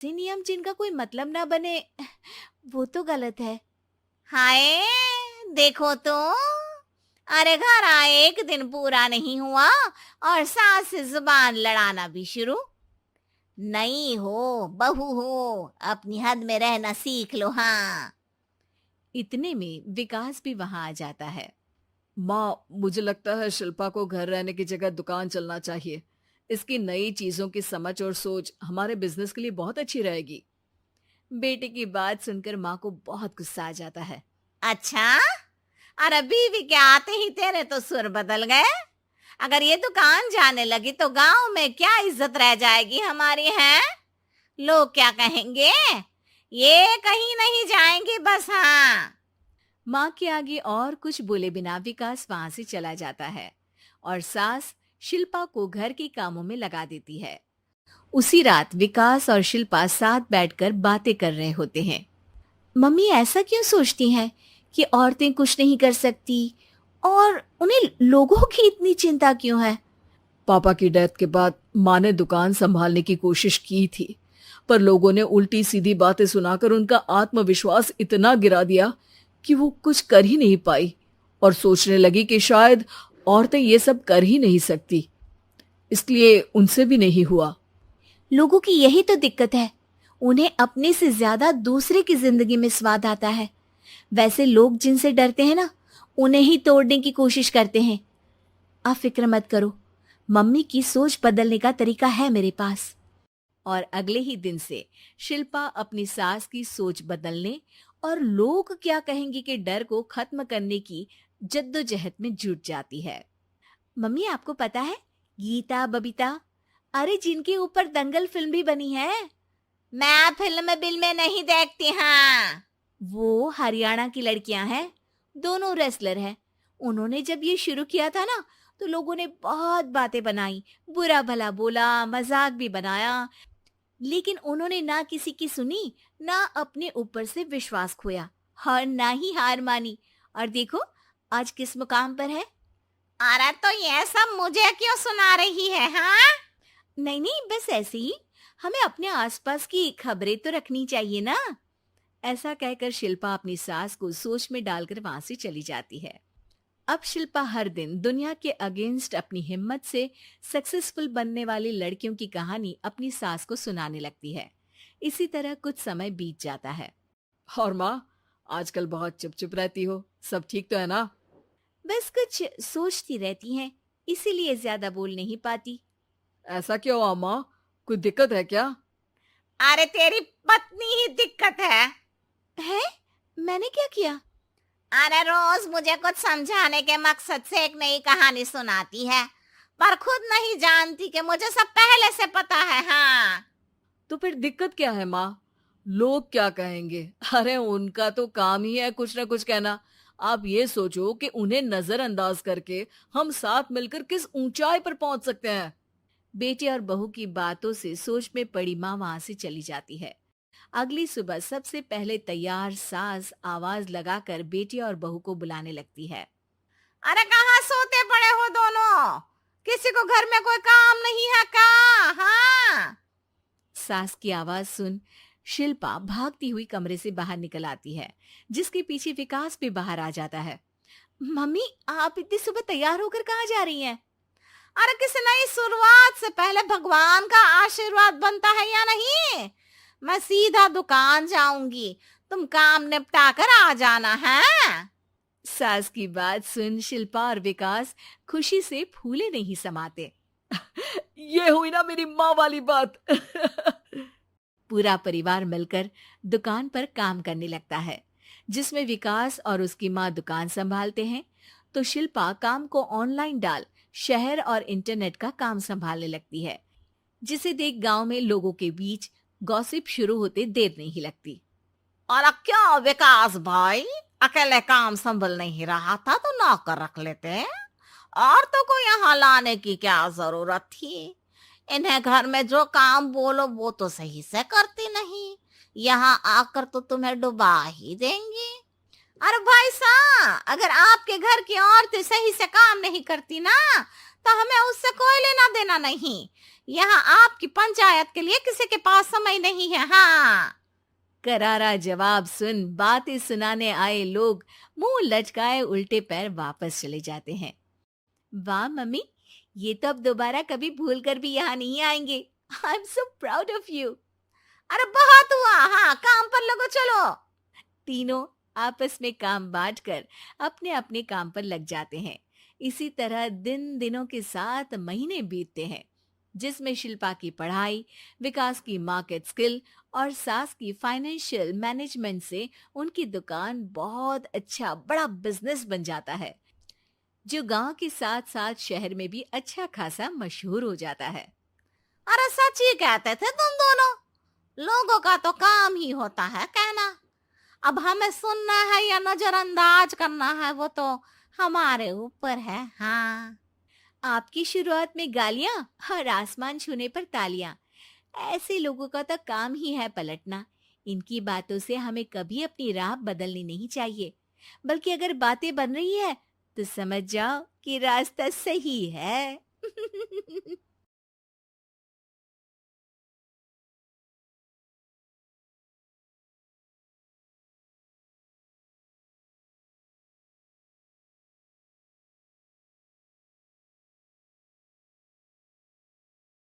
नियम जिनका कोई मतलब ना बने, वो तो गलत है। हाय, देखो तो। अरे घर आए एक दिन पूरा नहीं हुआ और सास से जुबान लड़ाना भी शुरू। नई हो, बहू हो, अपनी हद में रहना सीख लो। हाँ। इतने में विकास भी वहां आ जाता है। माँ, मुझे लगता है शिल्पा को घर रहने की जगह दुकान चलना चाहिए। इसकी नई चीजों की समझ और सोच हमारे बिजनेस के लिए बहुत अच्छी रहेगी। बेटे की बात सुनकर माँ को बहुत गुस्सा आ जाता है। अच्छा, और बीवी के आते ही तेरे तो सुर बदल गए। अगर ये दुकान जाने लगी तो गांव में क्या इज्जत रह जाएगी हमारी, है? लोग क्या कहेंगे? ये कहीं नहीं जाएंगी बस। हाँ। माँ के आगे और कुछ बोले बिना विकास वहां से चला जाता है और सास शिल्पा को घर के कामों में लगा देती है। उसी रात विकास और शिल्पा साथ बैठकर बातें कर रहे होते हैं। मम्मी ऐसा क्यों सोचती हैं कि औरतें कुछ नहीं कर सकती, और उन्हें लोगों की इतनी चिंता क्यों है? पापा की डेथ के बाद माँ ने दुकान संभालने की कोशिश की थी, पर लोगों ने उल्टी सीधी बातें सुनाकर उनका आत्मविश्वास इतना गिरा दिया कि वो कुछ कर ही नहीं पाई और सोचने लगी कि शायद औरतें ये सब कर ही नहीं सकती। इसलिए उनसे भी नहीं हुआ। लोगों की यही तो दिक्कत है, उन्हें अपने से ज्यादा दूसरे की जिंदगी में स्वाद आता है। वैसे लोग जिनसे डरते हैं ना, उन्हें ही तोड़ने की कोशिश करते हैं। आप फिक्र मत करो, मम्मी की सोच बदलने का तरीका है मेरे पास। और अगले ही दिन से शिल्पा अपनी सास की सोच बदलने और लोग क्या कहेंगे के डर को खत्म करने की जद्दोजहद में जुट जाती है। मम्मी आपको पता है, गीता बबीता, अरे जिनके ऊपर दंगल फिल्म भी बनी है, मैं फिल्म बिल में नहीं देखती। हाँ। वो हरियाणा की लड़कियां हैं, दोनों रेसलर हैं। उन्होंने जब ये शुरू किया था ना, तो लोगों ने बहुत बातें बनाई, बुरा भला बोला, मजाक भी बनाया, लेकिन उन्होंने ना किसी की सुनी, ना अपने ऊपर से विश्वास खोया और ना ही हार मानी। और देखो आज किस मुकाम पर है। अरे तो ये सब मुझे क्यों सुना रही है? हाँ। नहीं नहीं, बस ऐसे ही, हमें अपने आसपास की खबरें तो रखनी चाहिए ना। ऐसा कहकर शिल्पा अपनी सास को सोच में डालकर वहां से चली जाती है। अब शिल्पा हर दिन दुनिया के अगेंस्ट अपनी हिम्मत से सक्सेसफुल बनने वाली लड़कियों की कहानी अपनी सास को सुनाने लगती है। इसी तरह कुछ समय बीत जाता है। और माँ, आजकल बहुत चुप चुप रहती हो, सब ठीक तो है ना? बस कुछ सोचती रहती हैं, इसीलिए ज्यादा बोल नहीं पाती। ऐसा क्यों हुआ माँ? कोई दिक्कत है क्या? अरे तेरी पत्नी ही दिक्कत है। है? मैंने क्या किया? अरे रोज मुझे कुछ समझाने के मकसद से एक नई कहानी सुनाती है, पर खुद नहीं जानती कि मुझे सब पहले से पता है। हाँ। तो फिर दिक्कत क्या है माँ? लोग क्या कहेंगे? अरे उनका तो काम ही है कुछ ना कुछ कहना। आप ये सोचो कि उन्हें नजरअंदाज करके हम साथ मिलकर किस ऊंचाई पर पहुंच सकते हैं। बेटे और बहू की बातों से सोच में पड़ी माँ वहां से चली जाती है। अगली सुबह सबसे पहले तैयार सास आवाज लगाकर बेटे और बहू को बुलाने लगती है। अरे कहाँ सोते पड़े हो दोनों? किसी को घर में कोई काम नहीं है क्या? हाँ। सास की आवाज सुन शिल्पा भागती हुई कमरे से बाहर निकल आती है, जिसके पीछे विकास भी बाहर आ जाता है। मम्मी आप इतनी सुबह तैयार होकर कहाँ जा रही हैं? अरे किसी नई शुरुआत से पहले भगवान का आशीर्वाद बनता है या नहीं? मैं सीधा दुकान जाऊंगी, तुम काम निपटा कर आ जाना है। सास की बात सुन शिल्पा और विकास खुशी से फूले नहीं समाते। ये हुई ना मेरी माँ वाली बात। पूरा परिवार मिलकर दुकान पर काम करने लगता है, जिसमें विकास और उसकी माँ दुकान संभालते हैं, तो शिल्पा काम को ऑनलाइन डाल शहर और इंटरनेट का काम संभालने लगती है, जिसे देख गांव में लोगों के बीच गॉसिप शुरू होते देर नहीं लगती। और अब क्या विकास भाई, अकेले काम संभल नहीं रहा था तो नौकर रख लेते, और तो को यहाँ लाने की क्या जरूरत थी? इन्हें घर में जो काम बोलो वो तो सही से करती नहीं, यहाँ आकर तो तुम्हें डुबा ही देंगी। अरे भाई साहब, अगर आपके घर की औरतें सही से काम नहीं करती ना, तो हमें उससे कोई लेना देना नहीं। यहाँ आपकी पंचायत के लिए किसी के पास समय नहीं है। हाँ। करारा जवाब सुन बातें सुनाने आए लोग मुंह लटकाए उल्टे पैर वापस चले जाते हैं। वाह मम्मी, ये तो अब दोबारा कभी भूल कर भी यहाँ नहीं आएंगे। I am so proud of you. अरे बहुत हुआ, हाँ काम पर लगो चलो। तीनों आपस में काम बांटकर अपने अपने काम पर लग जाते हैं। इसी तरह दिनों के साथ महीने बीतते हैं, जिसमें शिल्पा की पढ़ाई, विकास की मार्केट स्किल और सास की फाइनेंशियल मैनेजमेंट से उनकी दुकान बहुत अच्छा बड़ा बिजनेस बन जाता है, जो गांव के साथ साथ शहर में भी अच्छा खासा मशहूर हो जाता है। अरे सच ही कहते थे तुम दोनों, लोगों का तो काम ही होता है कहना। अब हमें सुनना है या नजरअंदाज करना है वो तो हमारे ऊपर है। हाँ। आपकी शुरुआत में गालियां और आसमान छूने पर तालियां, ऐसे लोगों का तो काम ही है पलटना। इनकी बातों से हमें कभी अपनी राह बदलनी नहीं चाहिए, बल्कि अगर बातें बन रही है तो समझ जाओ कि रास्ता सही है।